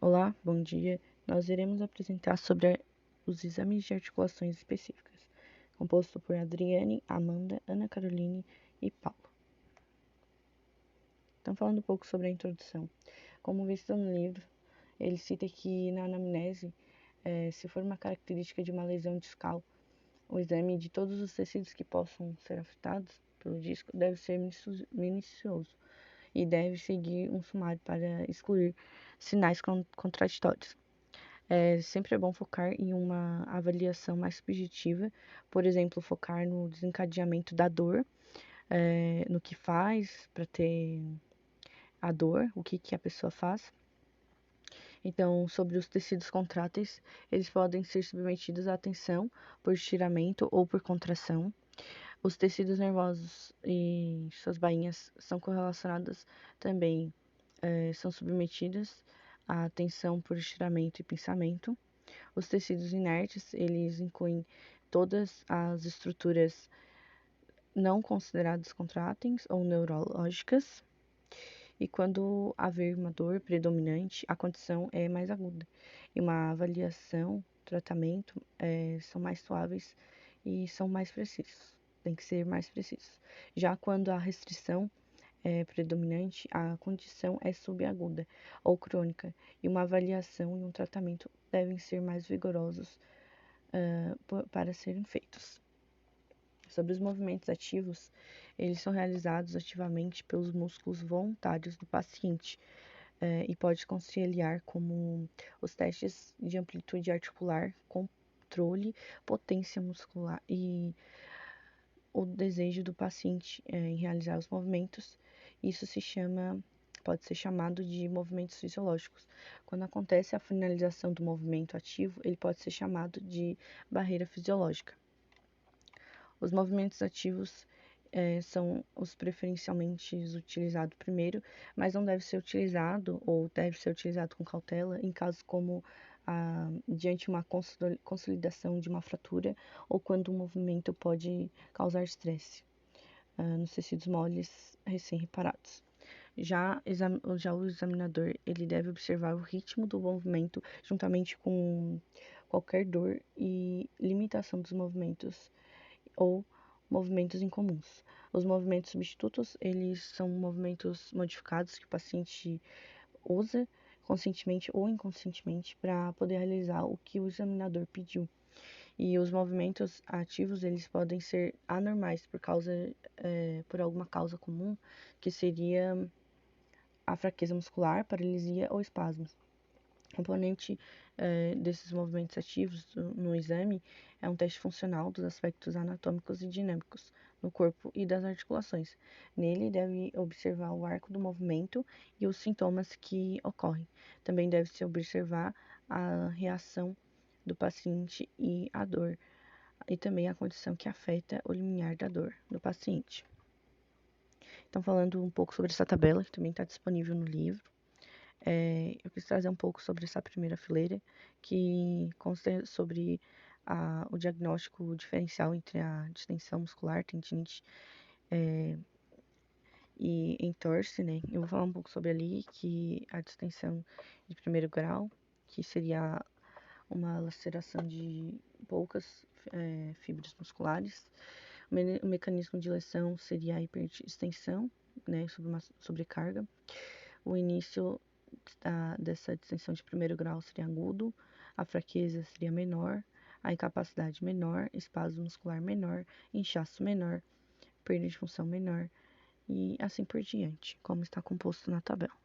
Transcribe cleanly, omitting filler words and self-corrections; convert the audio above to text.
Olá, bom dia. Nós iremos apresentar sobre os exames de articulações específicas, composto por Adriane, Amanda, Ana Caroline e Paulo. Então, falando um pouco sobre a introdução. Como visto no livro, ele cita que na anamnese, se for uma característica de uma lesão discal, o exame de todos os tecidos que possam ser afetados pelo disco deve ser minucioso e deve seguir um sumário para excluir sinais contraditórios. Sempre é bom focar em uma avaliação mais subjetiva, por exemplo, focar no desencadeamento da dor, no que faz para ter a dor, o que a pessoa faz. Então, sobre os tecidos contráteis, eles podem ser submetidos à tensão por estiramento ou por contração. Os tecidos nervosos e suas bainhas são correlacionadas também, são submetidas à tensão por estiramento e pinçamento. Os tecidos inertes, eles incluem todas as estruturas não consideradas contráteis ou neurológicas. E quando haver uma dor predominante, a condição é mais aguda. E uma avaliação, tratamento, são mais suaves e são mais precisos. Tem que ser mais precisos. Já quando a restrição é predominante, a condição é subaguda ou crônica, e uma avaliação e um tratamento devem ser mais vigorosos para serem feitos. Sobre os movimentos ativos, eles são realizados ativamente pelos músculos voluntários do paciente e pode conciliar como os testes de amplitude articular, controle, potência muscular e o desejo do paciente em realizar os movimentos. Isso pode ser chamado de movimentos fisiológicos. Quando acontece a finalização do movimento ativo, ele pode ser chamado de barreira fisiológica. Os movimentos ativos são os preferencialmente utilizados primeiro, mas não deve ser utilizado ou deve ser utilizado com cautela em casos como diante de uma consolidação de uma fratura ou quando o movimento pode causar estresse nos tecidos moles recém-reparados. Já o examinador, ele deve observar o ritmo do movimento juntamente com qualquer dor e limitação dos movimentos ou movimentos incomuns. Os movimentos substitutos, eles são movimentos modificados que o paciente usa conscientemente ou inconscientemente para poder realizar o que o examinador pediu. E os movimentos ativos, eles podem ser anormais por alguma causa comum, que seria a fraqueza muscular, paralisia ou espasmos. O componente desses movimentos ativos no exame é um teste funcional dos aspectos anatômicos e dinâmicos no corpo e das articulações. Nele deve observar o arco do movimento e os sintomas que ocorrem. Também deve-se observar a reação do paciente e a dor, e também a condição que afeta o limiar da dor do paciente. Então, falando um pouco sobre essa tabela, que também está disponível no livro, eu quis trazer um pouco sobre essa primeira fileira, que consta sobre o diagnóstico diferencial entre a distensão muscular, tendinite e entorse, né? Eu vou falar um pouco sobre ali que a distensão de primeiro grau, que seria uma laceração de poucas fibras musculares. O mecanismo de lesão seria a hiperextensão, né, sobre uma sobrecarga. O início dessa distensão de primeiro grau seria agudo, a fraqueza seria menor, a incapacidade menor, espasmo muscular menor, inchaço menor, perda de função menor e assim por diante, como está composto na tabela.